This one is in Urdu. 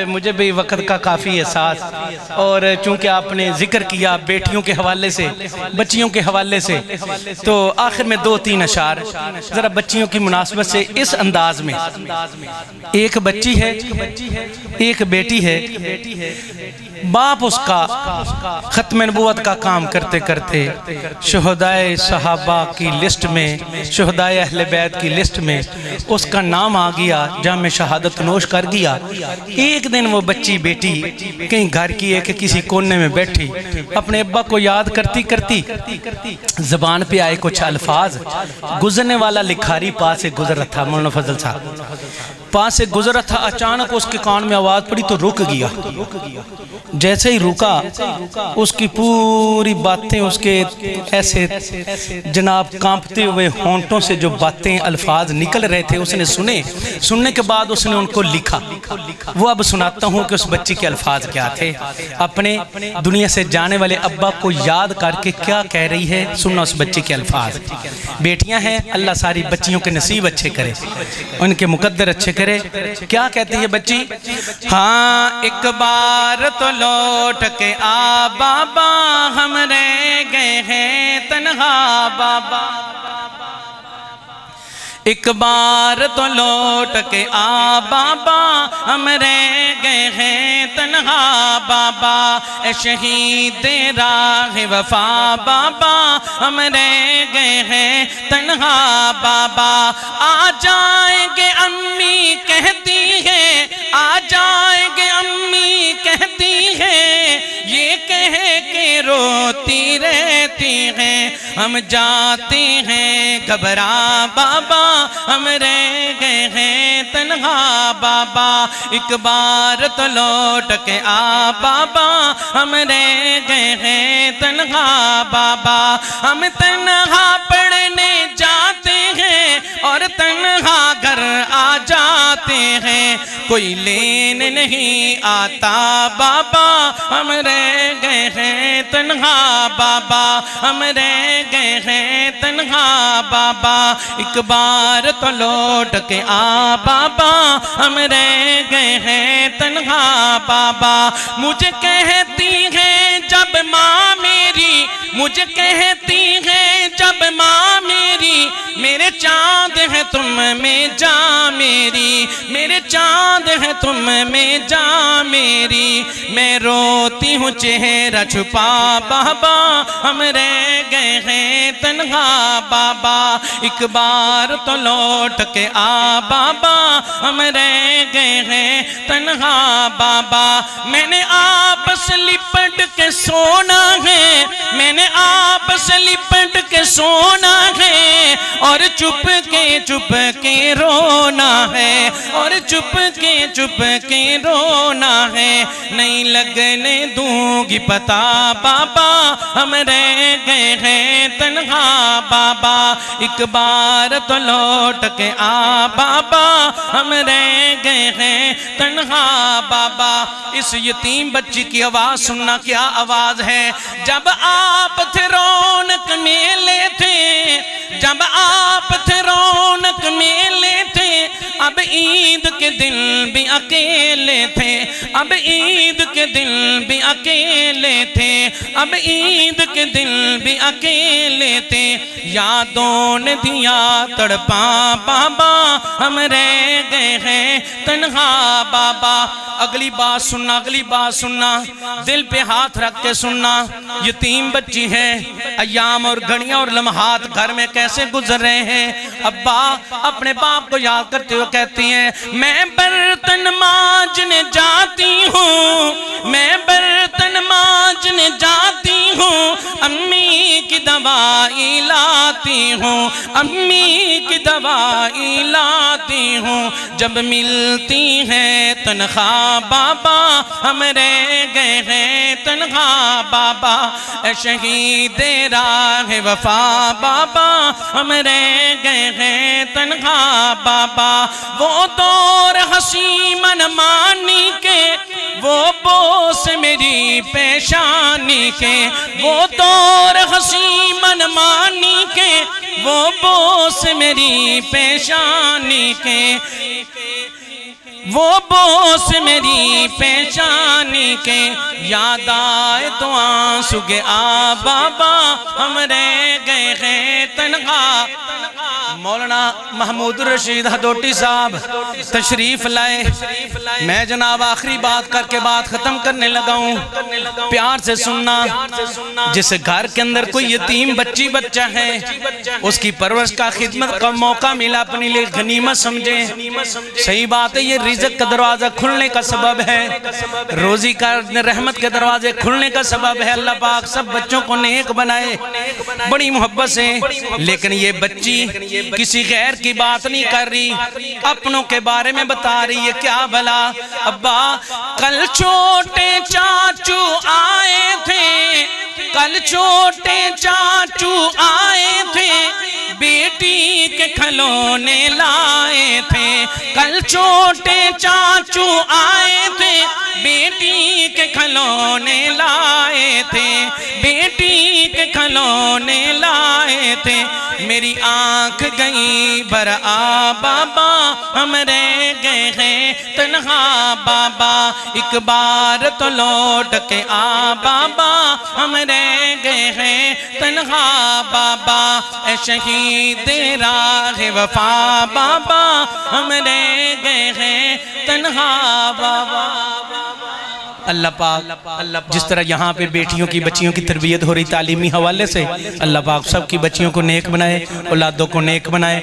مجھے بھی وقت کا کافی احساس، اور چونکہ آپ نے ذکر کیا بیٹیوں کے حوالے سے، بچیوں کے حوالے سے، تو آخر میں 2-3 اشعار ذرا بچیوں کی مناسبت سے اس انداز میں۔ ایک بچی ہے، ایک بیٹی ہے، باپ اس کا ختم نبوت کا کام کرتے کرتے شہدائے صحابہ کی لسٹ میں، شہدائے اہل بیت کی لسٹ میں اس کا نام آ گیا، جام شہادت نوش کر گیا۔ ایک دن وہ بچی بیٹی کہیں گھر کی ایک کسی کونے میں بیٹھی اپنے ابا کو یاد کرتی کرتی زبان پہ آئے کچھ الفاظ۔ گزرنے والا لکھاری پاس سے گزر رہا تھا، مولانا فضل صاحب پاس سے گزر رہا تھا، اچانک اس کے کان میں آواز پڑی تو رک گیا۔ جیسے ہی رکا، اس کی پوری باتیں اس کے ایسے جناب کانپتے ہوئے ہونٹوں سے جو باتیں الفاظ نکل رہے تھے اس نے سننے کے بعد اس نے ان کو لکھا۔ وہ اب سناتا ہوں کہ اس بچی کے الفاظ کیا تھے، اپنے دنیا سے جانے والے ابا کو یاد کر کے کیا کہہ رہی ہے، سننا اس بچی کے الفاظ۔ بیٹیاں ہیں، اللہ ساری بچیوں کے نصیب اچھے کرے، ان کے مقدر اچھے کرے۔ کیا کہتی ہے بچی؟ ہاں ایک بار تو لوٹ کے آ بابا، ہم رہ گئے ہیں تنہا بابا۔ ایک بار تو لوٹ کے آ بابا، ہم رہ گئے ہیں تنہا بابا۔ اے شہید راہ وفا بابا، ہم رہ گئے ہیں تنہا بابا۔ آ جائیں گے امی کہتی ہے، آ جائیں گے امی کہتی ہے، یہ کہہ کے روتی رہتی ہیں۔ ہم جاتے ہیں گھبرا بابا، ہم رہ گئے ہیں تنہا بابا۔ ایک بار تو لوٹ کے آ بابا، ہم رہ گئے ہیں تنہا بابا۔ ہم تنہا پڑھنے جاتے ہیں اور تنہا گھر آ جاتے ہیں، کوئی لینے نہیں آتا بابا، ہم رہ گئے ہیں تنہا بابا، ہم رہ گئے ہیں تنہا بابا۔ ایک بار تو لوٹ کے آ بابا، ہم رہ گئے ہیں تنہا بابا۔ مجھے کہتی ہے جب ماں میری، مجھے کہتی ہے جب ماں میری، میرے چاند ہے تم میں جاں میری، میرے چاند ہے تم میں جاں میری۔ میں روتی ہوں چہرہ چھپا بابا، ہم رہ گئے ہیں تنہا بابا۔ ایک بار تو لوٹ کے آ بابا، ہم رہ گئے ہیں تنہا بابا۔ میں نے آپ سے لپٹ کے سونا ہے، میں نے آپ سے لپٹ کے سونا ہے، اور چپ کے رونا ہے، اور چپ کے رونا ہے۔ نہیں لگنے دوں گی پتہ بابا، ہم رہ گئے ہیں تنہا بابا۔ ایک بار تو لوٹ کے آ بابا، ہم رہ گئے ہیں تنہا بابا۔ اس یتیم بچی کی آواز سننا، کیا آواز ہے۔ جب آپ تھے رونق میلے تھے، جب آپ تھے رونق میلے تھے، اب عید کے دن بھی اکیلے تھے، اب عید کے دن بھی اکیلے تھے، اب عید کے دن بھی اکیلے تھے۔ یادوں نے دیا تڑپا بابا، ہم رہ گئے ہیں تنہا بابا۔ اگلی بات سننا، اگلی بات سننا، دل پہ ہاتھ رکھ کے سننا۔ یتیم بچی ہے، ایام اور گھڑیاں اور لمحات گھر میں کیسے گزر رہے ہیں۔ ابا اپنے باپ کو یاد کرتے ہوئے کہتی ہیں، میں برتن مانجنے جاتی ہوں، میں برتن مانجنے جاتی ہوں، امی کی دوائی لاتی ہوں، امی کی دوائی لاتی ہوں۔ جب ملتی ہے تنخواہ بابا، ہم رہ گئے ہیں تنہا بابا۔ اے شہید راہ وفا بابا، ہم رہ گئے ہیں تنہا بابا۔ وہ دور ہنسی منمانی کے، وہ بوس میری پیشانی کے، وہ دور ہنسی منمانی کے، وہ بوس میری پیشانی کے۔ وہ بوس میری پیشانی کے، یاد آئے تو آنسو کے آ بابا ہم رہ گئے ہیں تنہا۔ مولانا محمود رشید ہدوٹی صاحب تشریف لائے۔ میں جناب آخری بات کر کے بات ختم کرنے لگا ہوں، پیار سے سننا۔ جس گھر کے اندر کوئی یتیم بچی بچہ ہے، اس کی پرورش کا خدمت کا موقع ملا، اپنے لیے غنیمت سمجھے۔ صحیح بات ہے، یہ رزق کا دروازہ کھلنے کا سبب ہے، روزی کا رحمت کے دروازے کھلنے کا سبب ہے۔ اللہ پاک سب بچوں کو نیک بنائے بڑی محبت سے۔ لیکن یہ بچی کسی غیر کی بات نہیں کر رہی، اپنوں کے بارے میں بتا رہی ہے۔ کیا بھلا؟ ابا کل چھوٹے چاچو آئے تھے، کل چھوٹے چاچو آئے تھے، بیٹی کے کھلونے لائے تھے۔ کل چھوٹے چاچو آئے تھے، بیٹی کے کھلونے لائے تھے، بیٹی کے کھلونے لائے تھے۔ میری آنکھ گئی بھر آ بابا ہم رہ گئے ہیں تنہا بابا، ایک بار تو لوٹ کے آ بابا ہم رہ گئے ہیں تنہا بابا، اے شہید راہ وفا بابا ہم رہ گئے ہیں تنہا بابا۔ اللہ پاک جس طرح یہاں پہ بیٹیوں کی بچیوں کی تربیت ہو رہی تعلیمی حوالے سے، اللہ پاک سب کی بچیوں کو نیک بنائے، اولادوں کو نیک بنائے۔